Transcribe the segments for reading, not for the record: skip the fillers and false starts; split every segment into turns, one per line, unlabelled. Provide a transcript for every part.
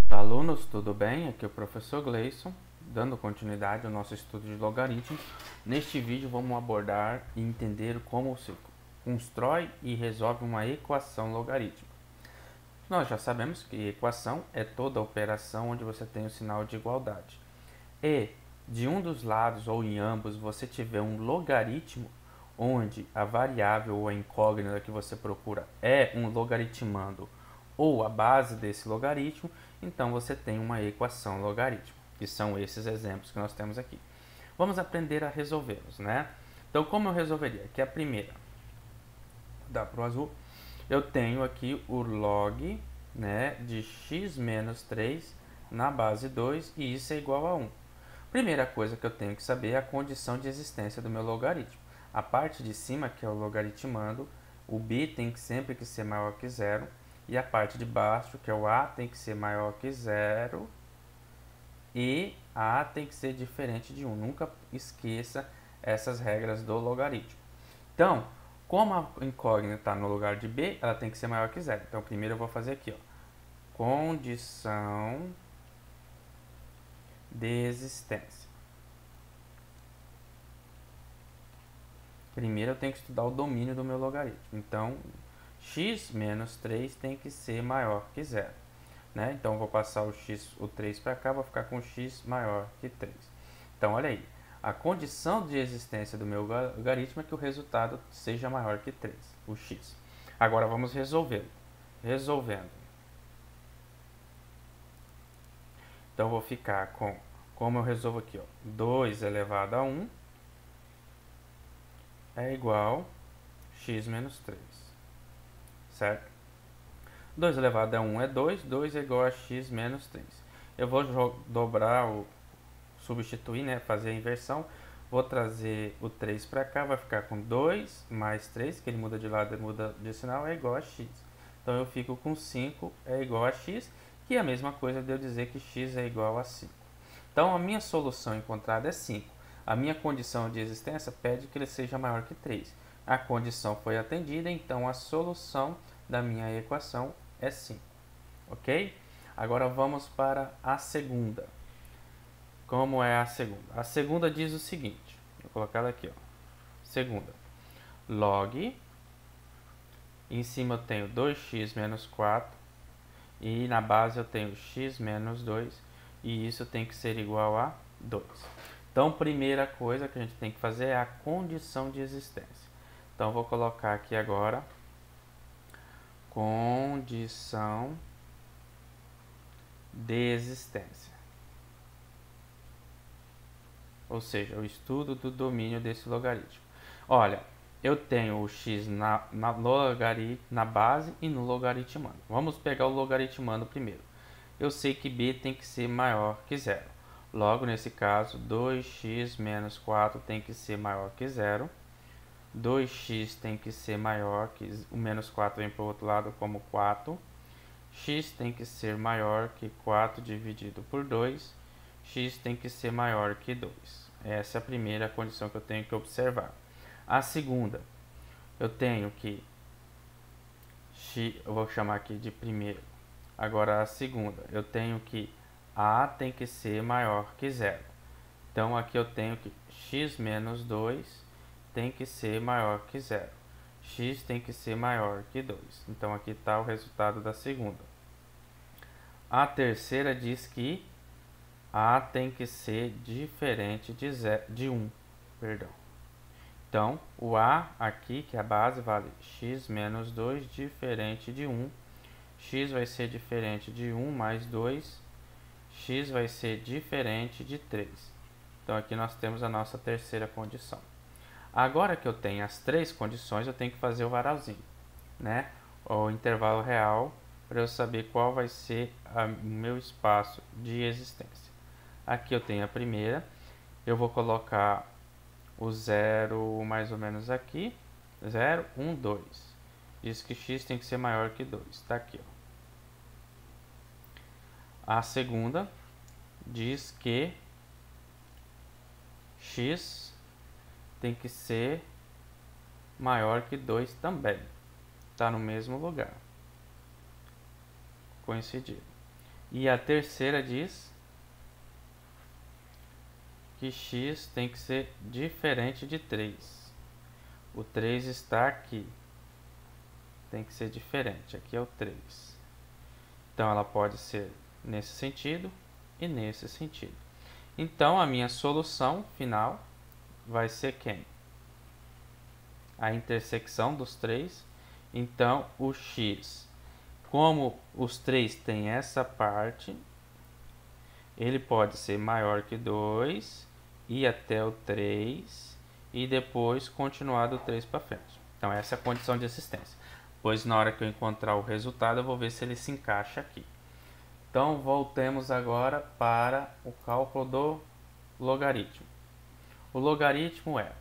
Alunos, tudo bem? Aqui é o professor Gleison, dando continuidade ao nosso estudo de logaritmos. Neste vídeo vamos abordar e entender como se constrói e resolve uma equação logarítmica. Nós já sabemos que equação é toda operação onde você tem o sinal de igualdade. E de um dos lados ou em ambos você tiver um logaritmo, onde a variável ou a incógnita que você procura é um logaritmando ou a base desse logaritmo, então você tem uma equação logarítmica, que são esses exemplos que nós temos aqui. Vamos aprender a resolvê-los, né? Então, como eu resolveria? Aqui a primeira, dá para o azul, eu tenho aqui o log, né, de x menos 3 na base 2 e isso é igual a 1. Primeira coisa que eu tenho que saber é a condição de existência do meu logaritmo. A parte de cima, que é o logaritmando, o b tem que sempre que ser maior que zero, e a parte de baixo, que é o a, tem que ser maior que zero, e a tem que ser diferente de 1. Nunca esqueça essas regras do logaritmo. Então, como a incógnita está no lugar de b, ela tem que ser maior que zero. Então, primeiro eu vou fazer aqui, ó, condição de existência. Primeiro eu tenho que estudar o domínio do meu logaritmo. Então, x menos 3 tem que ser maior que zero. Né? Então, eu vou passar o 3 para cá, vou ficar com x maior que 3. Então, olha aí. A condição de existência do meu logaritmo é que o resultado seja maior que 3, o x. Agora, vamos resolvê-lo. Resolvendo. Então, eu vou ficar com, como eu resolvo aqui, ó, 2 elevado a 1 é igual a x menos 3, certo? 2 elevado a 1 é 2, 2 é igual a x menos 3. Eu vou dobrar, substituir, né, fazer a inversão. Vou trazer o 3 para cá, vai ficar com 2 mais 3, que ele muda de lado e muda de sinal, é igual a x. Então, eu fico com 5 é igual a x, que é a mesma coisa de eu dizer que x é igual a 5. Então, a minha solução encontrada é 5. A minha condição de existência pede que ele seja maior que 3. A condição foi atendida, então a solução da minha equação é 5. Ok? Agora vamos para a segunda. Como é a segunda? A segunda diz o seguinte, vou colocar ela aqui, ó. Segunda, log, em cima eu tenho 2x menos 4, e na base eu tenho x menos 2, e isso tem que ser igual a 2. Então, primeira coisa que a gente tem que fazer é a condição de existência. Então, vou colocar aqui agora, condição de existência. Ou seja, o estudo do domínio desse logaritmo. Olha, eu tenho o x na base e no logaritmando. Vamos pegar o logaritmando primeiro. Eu sei que b tem que ser maior que zero. Logo, nesse caso, 2x menos 4 tem que ser maior que zero. 2x tem que ser maior que... O menos 4 vem para o outro lado como 4. X tem que ser maior que 4 dividido por 2. X tem que ser maior que 2. Essa é a primeira condição que eu tenho que observar. A segunda, eu tenho que... eu vou chamar aqui de primeiro. Agora, a segunda, eu tenho que a tem que ser maior que zero. Então, aqui eu tenho que x menos 2 tem que ser maior que zero. X tem que ser maior que 2. Então, aqui está o resultado da segunda. A terceira diz que a tem que ser diferente de 1. Perdão. Então, o a aqui, que é a base, vale x menos 2 diferente de 1. X vai ser diferente de 1 mais 2. X vai ser diferente de 3. Então, aqui nós temos a nossa terceira condição. Agora que eu tenho as três condições, eu tenho que fazer o varalzinho, né? O intervalo real, para eu saber qual vai ser o meu espaço de existência. Aqui eu tenho a primeira, eu vou colocar o zero mais ou menos aqui, 0, 1, 2. Diz que x tem que ser maior que 2, está aqui, ó. A segunda diz que x tem que ser maior que 2 também. Está no mesmo lugar. Coincidido. E a terceira diz que x tem que ser diferente de 3. O 3 está aqui. Tem que ser diferente. Aqui é o 3. Então, ela pode ser nesse sentido e nesse sentido. Então, a minha solução final vai ser quem? A intersecção dos três. Então, o x, como os três têm essa parte, ele pode ser maior que 2, ir até o 3 e depois continuar do 3 para frente. Então, essa é a condição de existência. Pois na hora que eu encontrar o resultado, eu vou ver se ele se encaixa aqui. Então, voltemos agora para o cálculo do logaritmo. O logaritmo é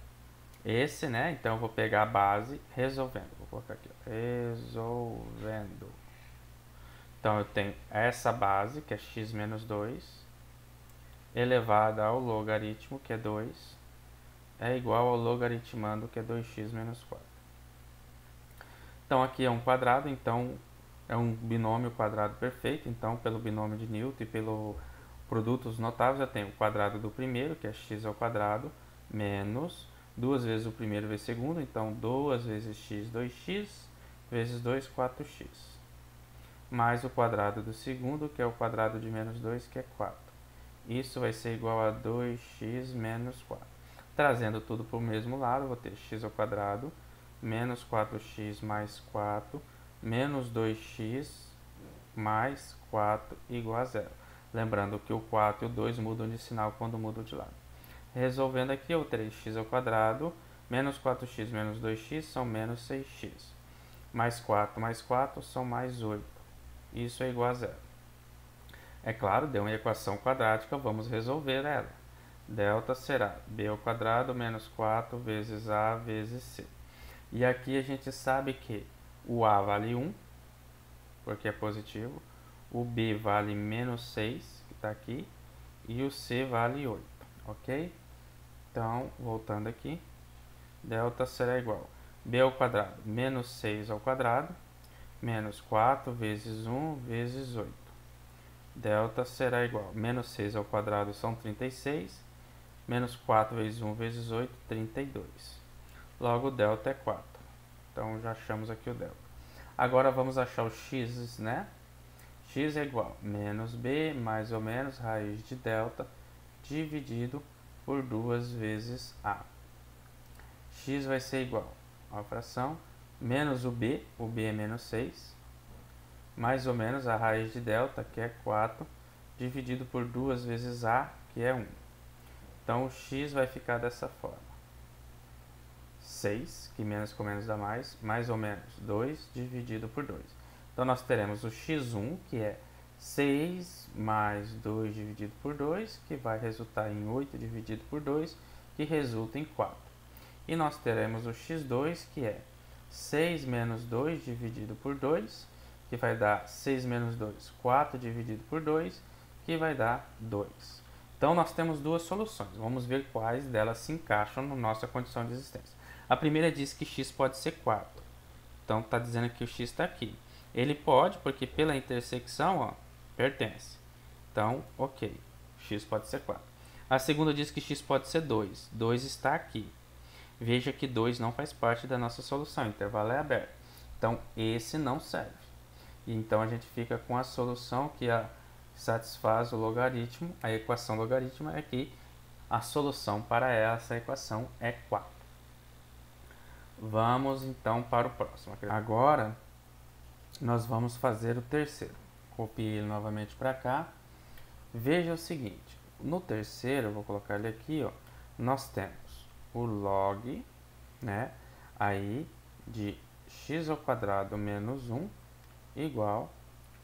esse, né? Então, eu vou pegar a base resolvendo. Vou colocar aqui, ó, resolvendo. Então, eu tenho essa base, que é x menos 2, elevada ao logaritmo, que é 2, é igual ao logaritmando, que é 2x menos 4. Então, aqui é um quadrado, então é um binômio quadrado perfeito. Então, pelo binômio de Newton e pelo produtos notáveis, eu tenho o quadrado do primeiro, que é x ao quadrado, menos 2 vezes o primeiro vezes o segundo. Então, 2 vezes x, 2x, vezes 2, 4x. Mais o quadrado do segundo, que é o quadrado de menos 2, que é 4. Isso vai ser igual a 2x menos 4. Trazendo tudo para o mesmo lado, vou ter x ao quadrado, menos 4x mais 4, menos 2x mais 4 igual a 0. Lembrando que o 4 e o 2 mudam de sinal quando mudam de lado. Resolvendo aqui, eu terei x ao quadrado, menos 4x menos 2x são menos 6x. Mais 4 são mais 8. Isso é igual a 0. É claro, deu uma equação quadrática, vamos resolver ela. Delta será b ao quadrado menos 4 vezes a vezes c. E aqui a gente sabe que o a vale 1, porque é positivo. O b vale menos 6, que está aqui. E o c vale 8, ok? Então, voltando aqui, delta será igual a b ao quadrado menos 6 ao quadrado, menos 4 vezes 1 vezes 8. Delta será igual a menos 6 ao quadrado são 36, menos 4 vezes 1 vezes 8, 32. Logo, delta é 4. Então, já achamos aqui o delta. Agora, vamos achar o x, né? X é igual a menos b, mais ou menos, raiz de delta, dividido por 2 vezes a. X vai ser igual a fração menos o b é menos 6, mais ou menos a raiz de delta, que é 4, dividido por 2 vezes a, que é 1. Então, o x vai ficar dessa forma. 6, que menos com menos dá mais ou menos 2 dividido por 2. Então, nós teremos o x1, que é 6 mais 2 dividido por 2, que vai resultar em 8 dividido por 2, que resulta em 4. E nós teremos o x2, que é 6 menos 2 dividido por 2, que vai dar 6 menos 2, 4 dividido por 2, que vai dar 2. Então, nós temos duas soluções. Vamos ver quais delas se encaixam na nossa condição de existência. A primeira diz que x pode ser 4. Então, está dizendo que o x está aqui. Ele pode, porque pela intersecção, ó, pertence. Então, ok. X pode ser 4. A segunda diz que x pode ser 2. 2 está aqui. Veja que 2 não faz parte da nossa solução. O intervalo é aberto. Então, esse não serve. E então, a gente fica com a solução que satisfaz o logaritmo. A equação logaritma é que a solução para essa equação é 4. Vamos então para o próximo. Agora, nós vamos fazer o terceiro. Copiei ele novamente para cá. Veja o seguinte, no terceiro, eu vou colocar ele aqui, ó, nós temos o log, né, aí de x ao quadrado menos 1 igual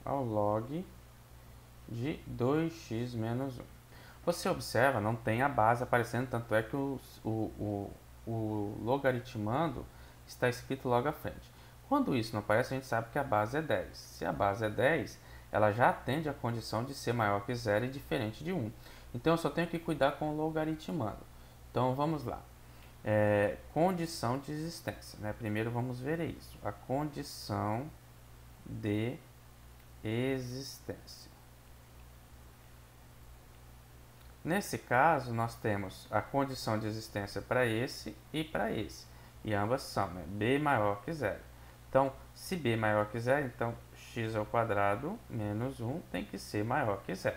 ao log de 2x menos 1. Você observa, não tem a base aparecendo, tanto é que o logaritmando está escrito logo à frente. Quando isso não aparece, a gente sabe que a base é 10. Se a base é 10, ela já atende à condição de ser maior que 0 e diferente de 1. Então, eu só tenho que cuidar com o logaritmando. Então, vamos lá. Condição de existência, né? Primeiro, vamos ver isso. A condição de existência. Nesse caso, nós temos a condição de existência para esse, e ambas são, né? B maior que zero. Então, se B maior que zero, então x ao quadrado menos 1 tem que ser maior que zero.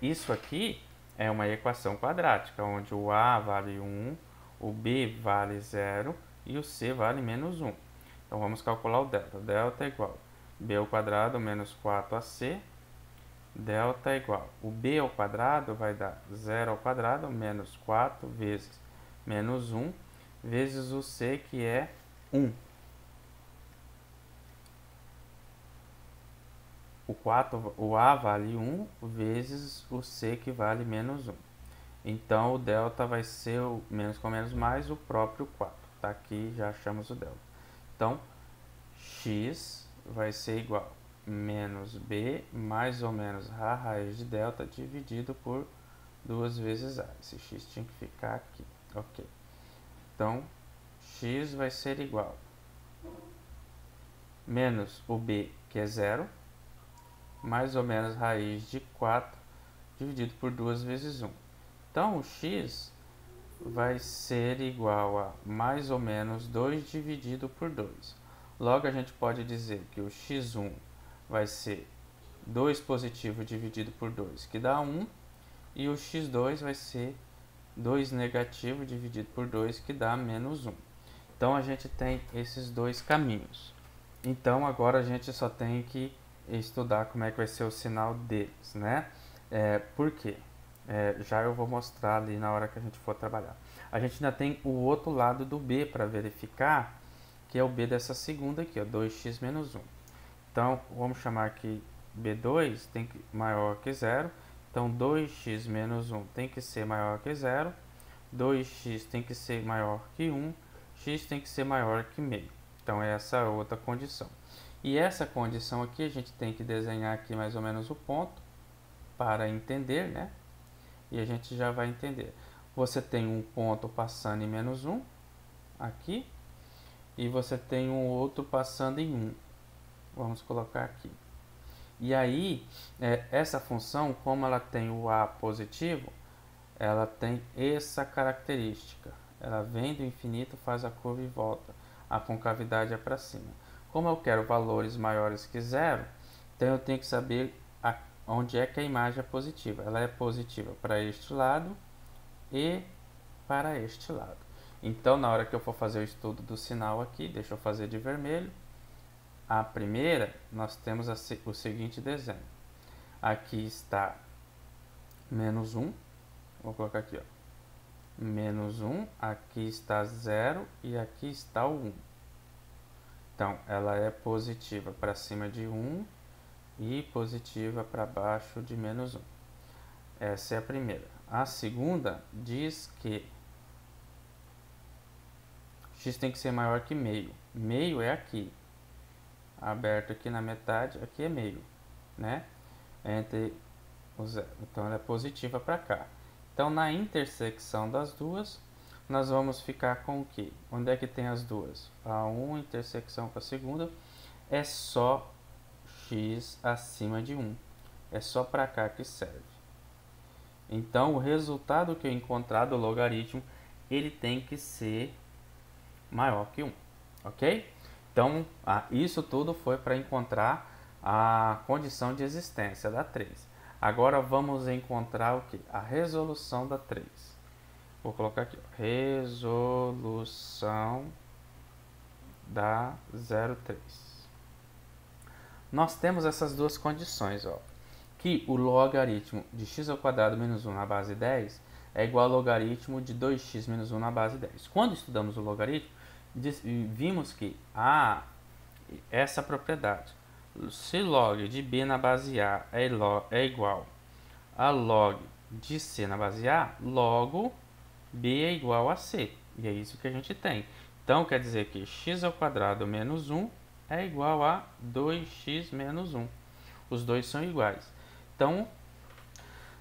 Isso aqui é uma equação quadrática, onde o A vale 1, o B vale 0 e o C vale menos 1. Então, vamos calcular o delta. Delta é igual a B ao quadrado menos 4AC. Delta é igual. O B ao quadrado vai dar 0 ao quadrado menos 4 vezes menos 1 vezes o C, que é 1. O A vale 1 vezes o C, que vale menos 1. Então, o delta vai ser o menos com menos mais o próprio 4. Tá aqui, já achamos o delta. Então, x vai ser igual a menos b mais ou menos a raiz de delta dividido por 2 vezes a. Esse x tinha que ficar aqui. Ok. Então, x vai ser igual a menos o b, que é 0, mais ou menos raiz de 4 dividido por 2 vezes 1. Então, o x vai ser igual a mais ou menos 2 dividido por 2. Logo, a gente pode dizer que o x1 vai ser 2 positivo dividido por 2, que dá 1, e o x2 vai ser 2 negativo dividido por 2, que dá menos 1. Então, a gente tem esses dois caminhos. Então, agora a gente só tem que estudar como é que vai ser o sinal deles, né? Por quê? Já eu vou mostrar ali na hora que a gente for trabalhar. A gente ainda tem o outro lado do b para verificar, que é o b dessa segunda aqui, ó, 2x menos 1. Então, vamos chamar aqui b2 tem que maior que 0. Então, 2x menos 1 tem que ser maior que 0. 2x tem que ser maior que 1. X tem que ser maior que meio. Então, essa é a outra condição. E essa condição aqui, a gente tem que desenhar aqui mais ou menos o ponto para entender, né? E a gente já vai entender. Você tem um ponto passando em menos 1, aqui, e você tem um outro passando em 1. Vamos colocar aqui. E aí, essa função, como ela tem o a positivo, ela tem essa característica. Ela vem do infinito, faz a curva e volta. A concavidade é para cima. Como eu quero valores maiores que 0, então eu tenho que saber onde é que a imagem é positiva. Ela é positiva para este lado e para este lado. Então, na hora que eu for fazer o estudo do sinal aqui, deixa eu fazer de vermelho. A primeira, nós temos o seguinte desenho. Aqui está menos 1. Vou colocar aqui, ó. Menos 1. Aqui está 0 e aqui está o 1. Então, ela é positiva para cima de 1 e positiva para baixo de menos 1. Essa é a primeira. A segunda diz que x tem que ser maior que meio. Meio é aqui. Aberto aqui na metade, aqui é meio, né? Entre o zero. Então, ela é positiva para cá. Então, na intersecção das duas, nós vamos ficar com o quê? Onde é que tem as duas? A 1 intersecção com a segunda é só x acima de 1. É só para cá que serve. Então, o resultado que eu encontrar do logaritmo, ele tem que ser maior que 1, ok? Então, isso tudo foi para encontrar a condição de existência da 3. Agora, vamos encontrar o que? A resolução da 3. Vou colocar aqui, ó, resolução da 0,3. Nós temos essas duas condições, ó, que o logaritmo de x ao quadrado menos 1 na base 10 é igual ao logaritmo de 2x menos 1 na base 10. Quando estudamos o logaritmo, vimos que essa propriedade, se log de b na base a é igual a log de c na base a, logo b é igual a c. E é isso que a gente tem. Então, quer dizer que x ao quadrado menos 1 é igual a 2x menos 1. Os dois são iguais. Então,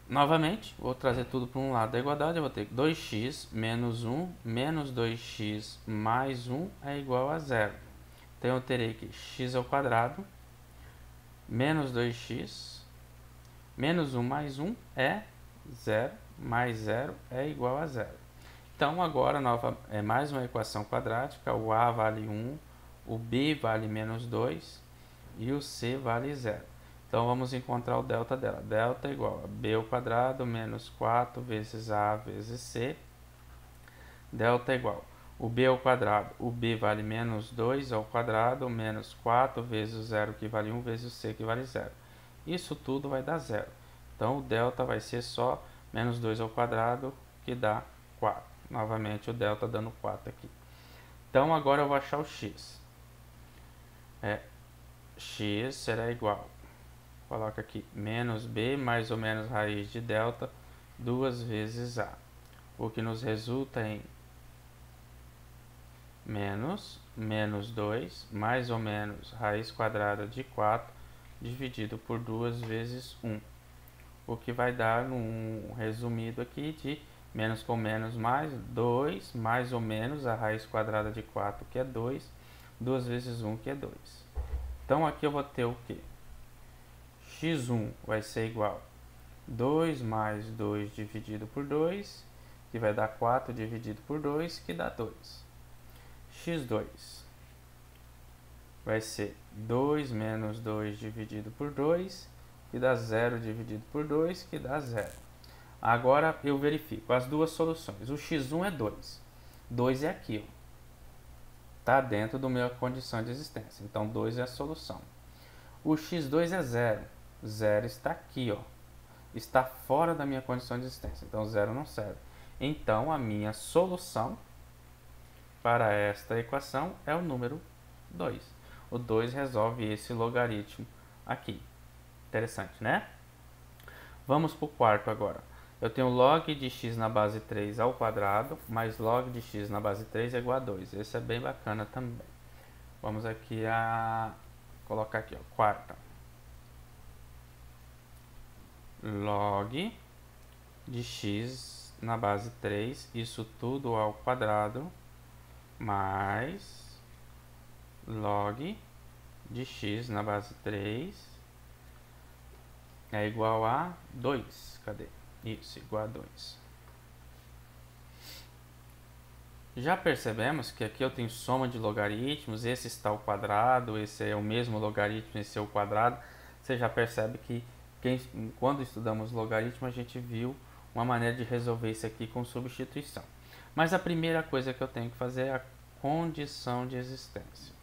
novamente, vou trazer tudo para um lado da igualdade. Eu vou ter 2x menos 1 menos 2x mais 1 é igual a 0. Então, eu terei que x ao quadrado menos 2x menos 1 mais 1 é 0 mais 0 é igual a 0. Então, agora é mais uma equação quadrática. O A vale 1, o B vale menos 2 e o C vale 0. Então, vamos encontrar o delta dela. Delta é igual a B ao quadrado menos 4 vezes A vezes C. Delta é igual o B ao quadrado. O B vale menos 2 ao quadrado menos 4 vezes o 0 que vale 1 vezes o C que vale 0. Isso tudo vai dar 0. Então, o delta vai ser só menos 2 ao quadrado, que dá 4. Novamente, o delta dando 4 aqui. Então, agora eu vou achar o x. X será igual, coloca aqui, menos b mais ou menos raiz de delta, 2 vezes a. O que nos resulta em menos 2, mais ou menos raiz quadrada de 4, dividido por 2 vezes 1. O que vai dar um resumido aqui de menos com menos mais 2, mais ou menos a raiz quadrada de 4, que é 2, 2 vezes 1, que é 2. Então, aqui eu vou ter o quê? x1 vai ser igual a 2 mais 2 dividido por 2, que vai dar 4 dividido por 2, que dá 2. x2 vai ser 2 menos 2 dividido por 2, que dá 0 dividido por 2, que dá 0. Agora eu verifico as duas soluções. O x1 é 2. 2 é aqui, ó. Está dentro da minha condição de existência. Então, 2 é a solução. O x2 é 0. 0 está aqui, ó. Está fora da minha condição de existência. Então, 0 não serve. Então, a minha solução para esta equação é o número 2. O 2 resolve esse logaritmo aqui. Interessante, né? Vamos para o quarto agora. Eu tenho log de x na base 3 ao quadrado, mais log de x na base 3 é igual a 2. Esse é bem bacana também. Vamos aqui a colocar aqui, ó, quarta. Log de x na base 3, isso tudo ao quadrado, mais log de x na base 3 é igual a 2. Cadê? Isso, igual a 2. Já percebemos que aqui eu tenho soma de logaritmos, esse está ao quadrado, esse é o mesmo logaritmo, esse é o quadrado. Você já percebe que quando estudamos logaritmo, a gente viu uma maneira de resolver isso aqui com substituição. Mas a primeira coisa que eu tenho que fazer é a condição de existência.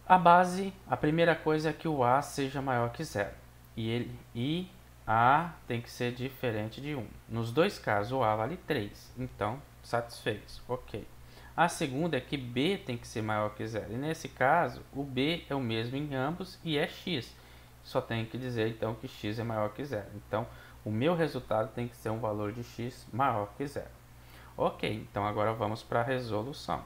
A base, a primeira coisa é que o A seja maior que 0. E A tem que ser diferente de 1. Nos dois casos, o A vale 3. Então, satisfeitos. Ok. A segunda é que B tem que ser maior que 0. E nesse caso, o B é o mesmo em ambos e é x. Só tenho que dizer, então, que x é maior que 0. Então, o meu resultado tem que ser um valor de x maior que 0. Ok, então agora vamos para a resolução.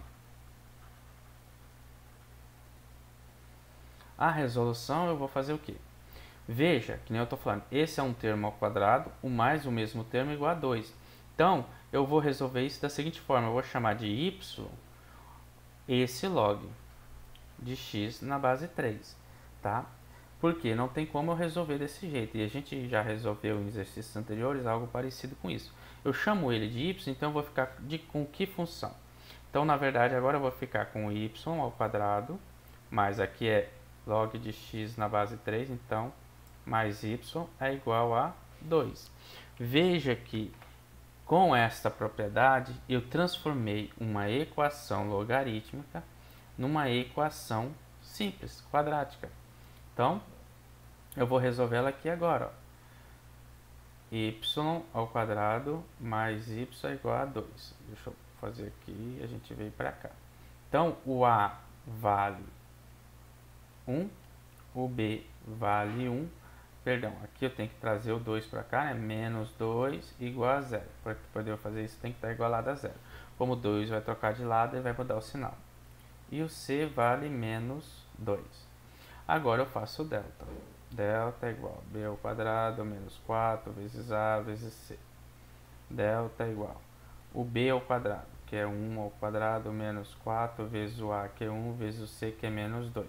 A resolução eu vou fazer o quê? Veja, que nem eu estou falando, esse é um termo ao quadrado, o mais o mesmo termo é igual a 2. Então, eu vou resolver isso da seguinte forma, eu vou chamar de y esse log de x na base 3, tá? Porque não tem como eu resolver desse jeito, e a gente já resolveu em exercícios anteriores algo parecido com isso. Eu chamo ele de y, então eu vou ficar com que função? Então, na verdade, agora eu vou ficar com y ao quadrado, mais aqui é log de x na base 3, então, mais y é igual a 2. Veja que, com esta propriedade, eu transformei uma equação logarítmica numa equação simples, quadrática. Então, eu vou resolver ela aqui agora. Ó. Y ao quadrado mais y é igual a 2. Deixa eu fazer aqui, a gente veio para cá. Então, o A vale 1, o B vale 1, perdão, aqui eu tenho que trazer o 2 para cá, né? Menos 2 igual a 0. Para poder fazer isso tem que estar igualado a 0. Como 2 vai trocar de lado, ele vai mudar o sinal. E o C vale menos 2. Agora eu faço o delta. Delta é igual a B ao quadrado menos 4 vezes A vezes C. Delta é igual o B ao quadrado. que é 1 ao quadrado, menos 4 vezes o A, que é 1, vezes o C, que é menos 2.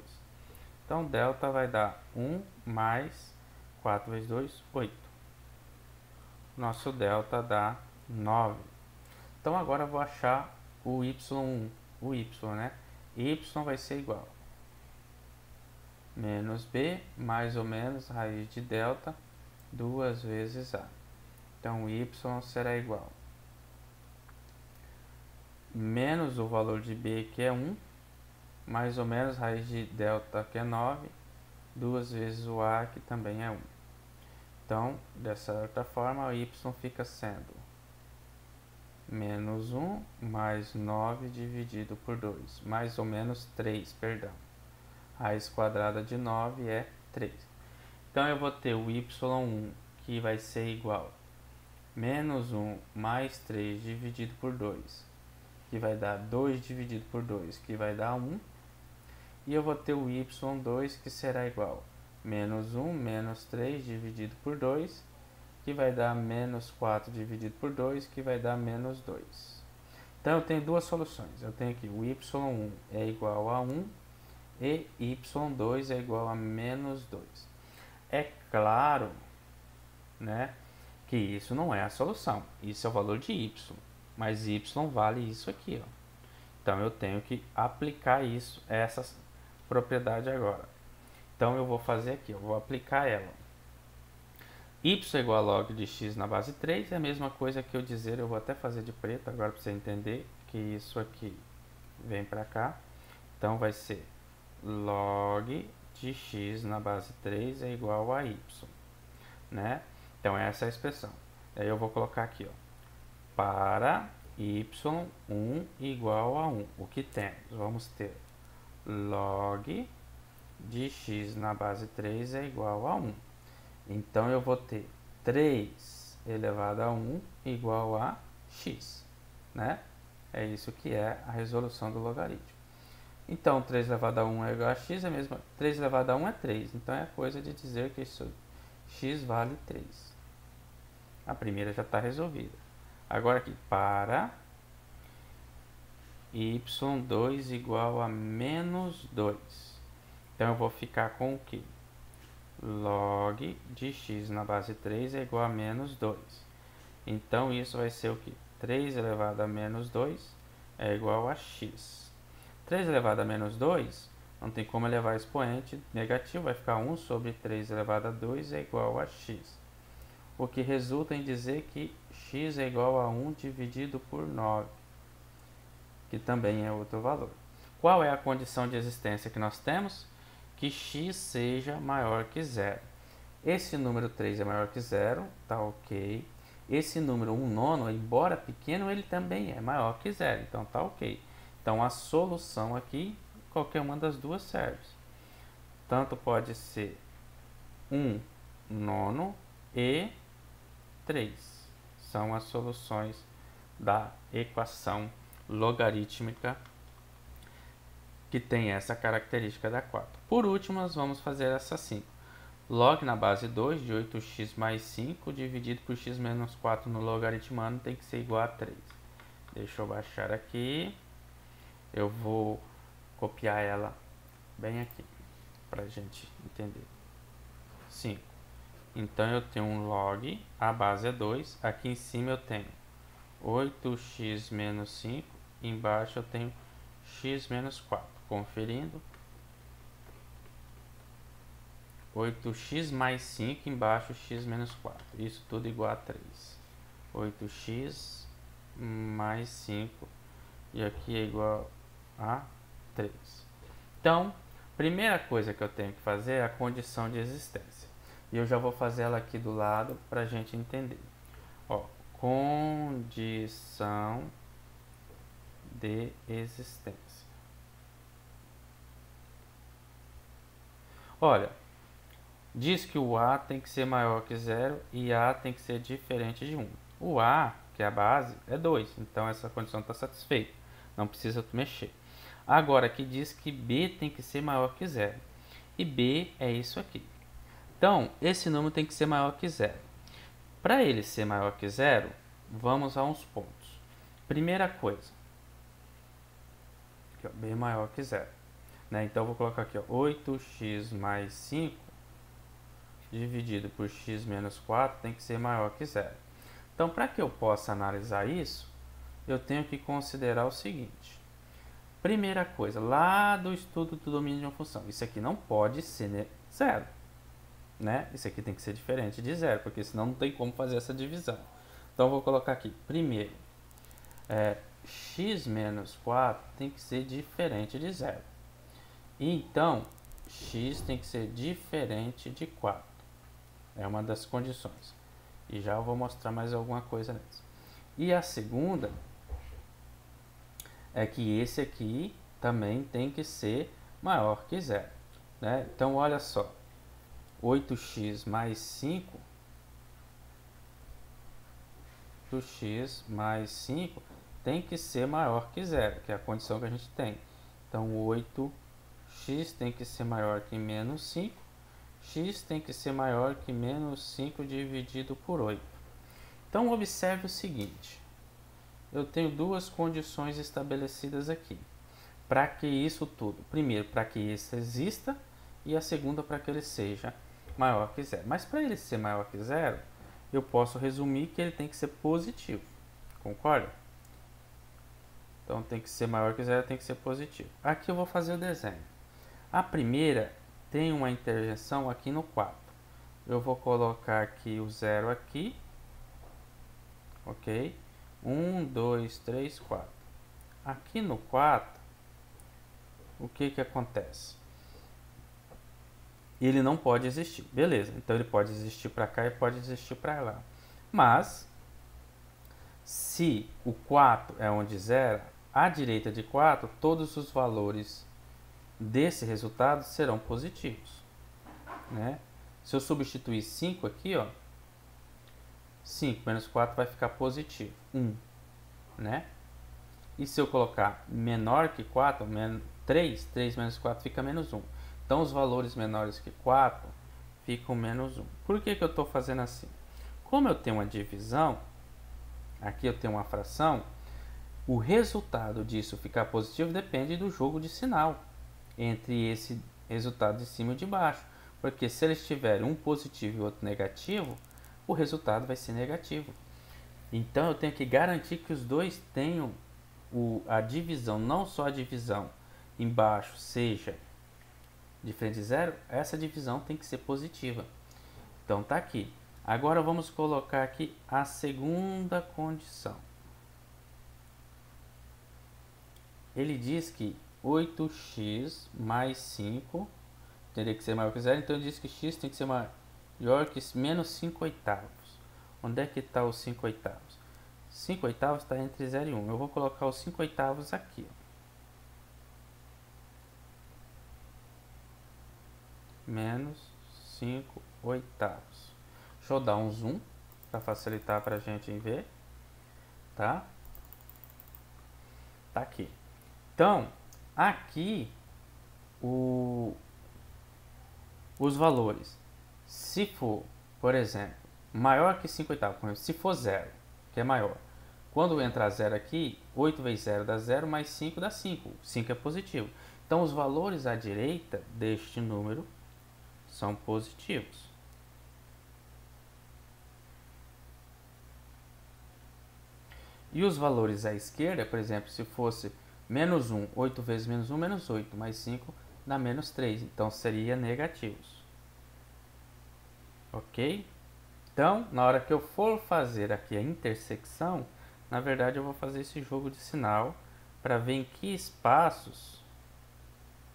Então, delta vai dar 1 mais 4 vezes 2, 8. Nosso delta dá 9. Então, agora eu vou achar o y1, o y, né? Y vai ser igual menos b, mais ou menos, raiz de delta, 2 vezes a. Então, y será igual menos o valor de b, que é 1, mais ou menos, raiz de delta, que é 9, 2 vezes o a, que também é 1. Então, dessa outra forma, o y fica sendo menos 1 mais 9 dividido por 2, mais ou menos 3, perdão. Raiz quadrada de 9 é 3. Então, eu vou ter o y1, que vai ser igual menos 1 mais 3 dividido por 2, que vai dar 2 dividido por 2, que vai dar 1. E eu vou ter o y2, que será igual menos 1 menos 3 dividido por 2, que vai dar menos 4 dividido por 2, que vai dar menos 2. Então, eu tenho duas soluções. Eu tenho aqui o y1 é igual a 1 e y2 é igual a menos 2. É claro, né, que isso não é a solução. Isso é o valor de y, mas y vale isso aqui, ó. Então, eu tenho que aplicar isso, essa propriedade agora. Então, eu vou fazer aqui, eu vou aplicar ela. Y é igual a log de x na base 3, é a mesma coisa que eu dizer, eu vou até fazer de preto agora para você entender que isso aqui vem para cá. Então, vai ser log de x na base 3 é igual a y, né? Então, essa é a expressão. Aí eu vou colocar aqui, ó, para y1 igual a 1. O que temos? Vamos ter log de x na base 3 é igual a 1. Então, eu vou ter 3 elevado a 1 igual a x, né? É isso que é a resolução do logaritmo. Então, 3 elevado a 1 é igual a x, é mesmo. 3 elevado a 1 é 3. Então, é coisa de dizer que isso, x vale 3. A primeira já está resolvida. Agora aqui, para y2 igual a menos 2. Então, eu vou ficar com o quê? Log de x na base 3 é igual a menos 2. Então, isso vai ser o quê? 3 elevado a menos 2 é igual a x. 3 elevado a menos 2, não tem como elevar expoente negativo, vai ficar 1 sobre 3 elevado a 2 é igual a x. O que resulta em dizer que x é igual a 1 dividido por 9, que também é outro valor. Qual é a condição de existência que nós temos? Que x seja maior que 0. Esse número 3 é maior que 0, tá ok. Esse número 1 nono, embora pequeno, ele também é maior que 0, então tá ok. Então, a solução aqui, qualquer uma das duas serve. Tanto pode ser 1 nono e 3. São as soluções da equação logarítmica que tem essa característica da 4. Por último, nós vamos fazer essa 5. Log na base 2 de 8x mais 5 dividido por x menos 4 no logaritmano tem que ser igual a 3. Deixa eu baixar aqui. Eu vou copiar ela bem aqui, para a gente entender. 5. Então, eu tenho um log, a base é 2. Aqui em cima eu tenho 8x menos 5. Embaixo eu tenho x menos 4. Conferindo. 8x mais 5, embaixo x menos 4. Isso tudo igual a 3. 8x mais 5. E aqui é igual a 3. Então, primeira coisa que eu tenho que fazer é a condição de existência. E eu já vou fazer ela aqui do lado para a gente entender. Ó, condição de existência. Olha, diz que o A tem que ser maior que 0 e A tem que ser diferente de 1. O A, que é a base, é 2. Então, essa condição está satisfeita. Não precisa mexer. Agora, aqui diz que B tem que ser maior que 0. E B é isso aqui. Então, esse número tem que ser maior que 0. Para ele ser maior que 0, vamos a uns pontos. Primeira coisa, Aqui, ó, bem maior que zero. Né? Então, eu vou colocar aqui, ó, 8x mais 5 dividido por x menos 4 tem que ser maior que zero. Então, para que eu possa analisar isso, eu tenho que considerar o seguinte. Primeira coisa, lá do estudo do domínio de uma função, isso aqui não pode ser zero. Né? Isso aqui tem que ser diferente de zero, porque senão não tem como fazer essa divisão. Então, eu vou colocar aqui, primeiro, x menos 4 tem que ser diferente de zero. Então, x tem que ser diferente de 4. É uma das condições. E já eu vou mostrar mais alguma coisa nessa. E a segunda é que esse aqui também tem que ser maior que zero. Né? Então, olha só. 8x mais 5. 8x mais 5 tem que ser maior que zero, que é a condição que a gente tem. Então, 8x tem que ser maior que menos 5. X tem que ser maior que menos 5 dividido por 8. Então, observe o seguinte. Eu tenho duas condições estabelecidas aqui. Para que isso tudo? Primeiro, para que isso exista. E a segunda, para que ele seja maior que zero. Mas para ele ser maior que zero, eu posso resumir que ele tem que ser positivo. Concorda? Então, tem que ser maior que zero, tem que ser positivo. Aqui eu vou fazer o desenho. A primeira tem uma interjeição aqui no 4. Eu vou colocar aqui o zero aqui. Ok? 1, 2, 3, 4. Aqui no 4, o que acontece? Ele não pode existir. Beleza, então ele pode existir para cá e pode existir para lá. Mas, se o 4 é onde zera, à direita de 4, todos os valores desse resultado serão positivos. Né? Se eu substituir 5 aqui, ó, 5 menos 4 vai ficar positivo, 1. Né? E se eu colocar menor que 4, 3 menos 4 fica menos 1. Então, os valores menores que 4 ficam menos 1. Por que eu estou fazendo assim? Como eu tenho uma divisão, aqui eu tenho uma fração, o resultado disso ficar positivo depende do jogo de sinal entre esse resultado de cima e de baixo. Porque se eles tiverem um positivo e outro negativo, o resultado vai ser negativo. Então, eu tenho que garantir que os dois tenham a divisão, não só a divisão embaixo seja diferente de zero, essa divisão tem que ser positiva. Então, tá aqui. Agora, vamos colocar aqui a segunda condição. Ele diz que 8x mais 5 teria que ser maior que zero, então ele diz que x tem que ser maior que menos 5 oitavos. Onde é que está os 5 oitavos? 5 oitavos está entre 0 e 1. Eu vou colocar os 5 oitavos aqui. Menos 5 oitavos. Deixa eu dar um zoom para facilitar para a gente ver. Tá? Tá aqui. Então, aqui os valores. Se for, por exemplo, maior que 5 oitavos, se for 0, que é maior. Quando entrar 0 aqui, 8 vezes 0 dá 0, mais 5 dá 5. 5 é positivo. Então, os valores à direita deste número são positivos. E os valores à esquerda, por exemplo, se fosse menos 1, 8 vezes menos 1, menos 8, mais 5 dá menos 3. Então, seria negativos. Ok? Então, na hora que eu for fazer aqui a intersecção, na verdade eu vou fazer esse jogo de sinal para ver em que espaços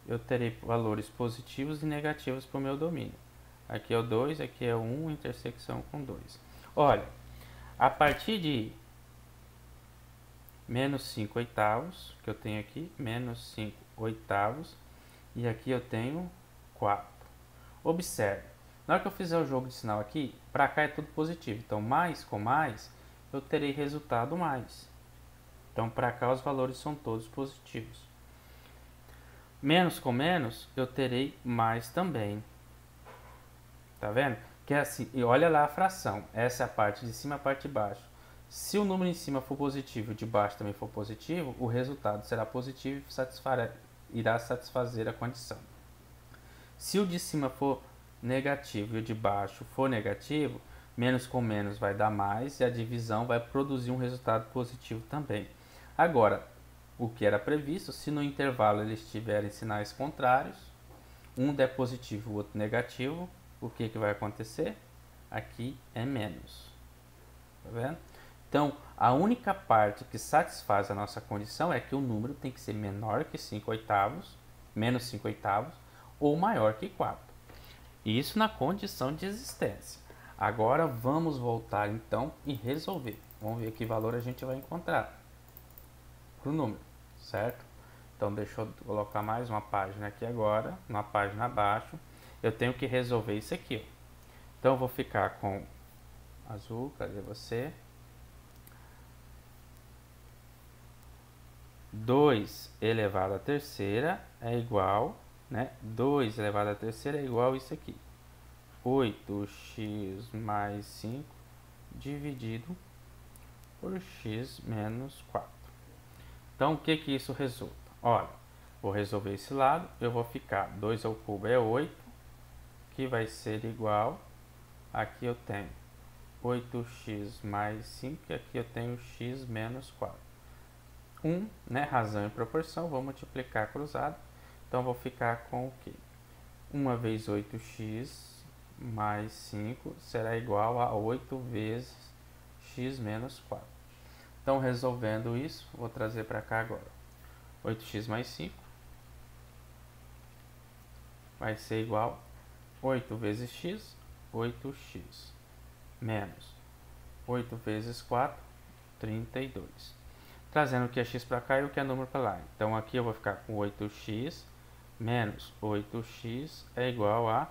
eu terei valores positivos e negativos para o meu domínio. Aqui é o 2, aqui é o 1, intersecção com 2. Olha, a partir de menos 5 oitavos, que eu tenho aqui, menos 5 oitavos, e aqui eu tenho 4. Observe, na hora que eu fizer o jogo de sinal aqui, para cá é tudo positivo. Então, mais com mais, eu terei resultado mais. Então, para cá os valores são todos positivos. Menos com menos, eu terei mais também. Tá vendo? Que é assim, e olha lá a fração. Essa é a parte de cima e a parte de baixo. Se o número em cima for positivo e o de baixo também for positivo, o resultado será positivo e irá satisfazer a condição. Se o de cima for negativo e o de baixo for negativo, menos com menos vai dar mais e a divisão vai produzir um resultado positivo também. Agora, o que era previsto, se no intervalo eles tiverem sinais contrários, um der positivo e o outro negativo, o que vai acontecer? Aqui é menos. Tá vendo? Então, a única parte que satisfaz a nossa condição é que o número tem que ser menor que 5 oitavos, menos 5 oitavos, ou maior que 4. Isso na condição de existência. Agora vamos voltar então e resolver. Vamos ver que valor a gente vai encontrar para o número, certo? Então deixa eu colocar mais uma página aqui agora, uma página abaixo. Eu tenho que resolver isso aqui. Então eu vou ficar com azul, cadê você? 2 elevado à terceira é igual, né? 2 elevado à terceira é igual a isso aqui. 8x mais 5 dividido por x menos 4. Então, o que isso resulta? Olha, vou resolver esse lado, eu vou ficar 2 ao cubo é 8, que vai ser igual, aqui eu tenho 8x mais 5, e aqui eu tenho x menos 4. 1, né, razão e proporção, vou multiplicar cruzado, então vou ficar com o quê? 1 vezes 8x mais 5 será igual a 8 vezes x menos 4. Então, resolvendo isso, vou trazer para cá agora. 8x mais 5 vai ser igual a 8 vezes x, 8x, menos 8 vezes 4, 32. Trazendo o que é x para cá e o que é número para lá. Então, aqui eu vou ficar com 8x menos 8x é igual a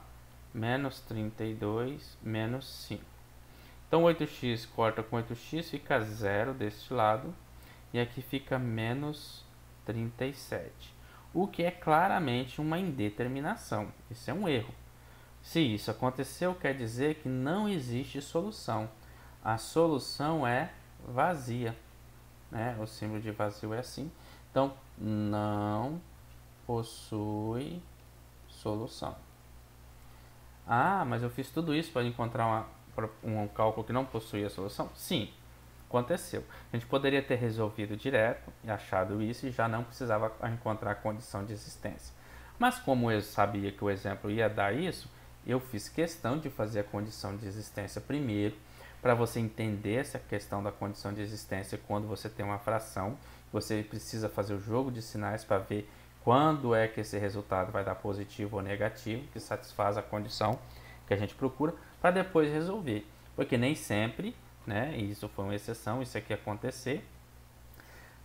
menos 32 menos 5. Então, 8x corta com 8x, fica 0 deste lado. E aqui fica menos 37. O que é claramente uma indeterminação. Isso é um erro. Se isso aconteceu, quer dizer que não existe solução. A solução é vazia, né? O símbolo de vazio é assim. Então, não possui solução. Ah, mas eu fiz tudo isso para encontrar um cálculo que não possuía solução? Sim, aconteceu. A gente poderia ter resolvido direto e achado isso e já não precisava encontrar a condição de existência. Mas como eu sabia que o exemplo ia dar isso, eu fiz questão de fazer a condição de existência primeiro, para você entender essa questão da condição de existência quando você tem uma fração. Você precisa fazer o jogo de sinais para ver quando é que esse resultado vai dar positivo ou negativo, que satisfaz a condição que a gente procura, para depois resolver. Porque nem sempre, né, isso foi uma exceção, isso aqui acontecer,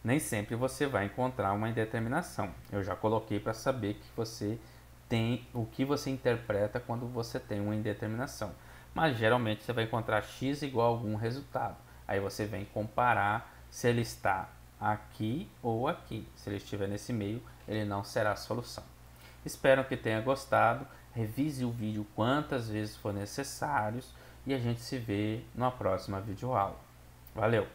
nem sempre você vai encontrar uma indeterminação. Eu já coloquei para saber que você tem o que você interpreta quando você tem uma indeterminação. Mas geralmente você vai encontrar x igual a algum resultado. Aí você vem comparar se ele está aqui ou aqui. Se ele estiver nesse meio, ele não será a solução. Espero que tenha gostado. Revise o vídeo quantas vezes for necessário e a gente se vê na próxima videoaula. Valeu!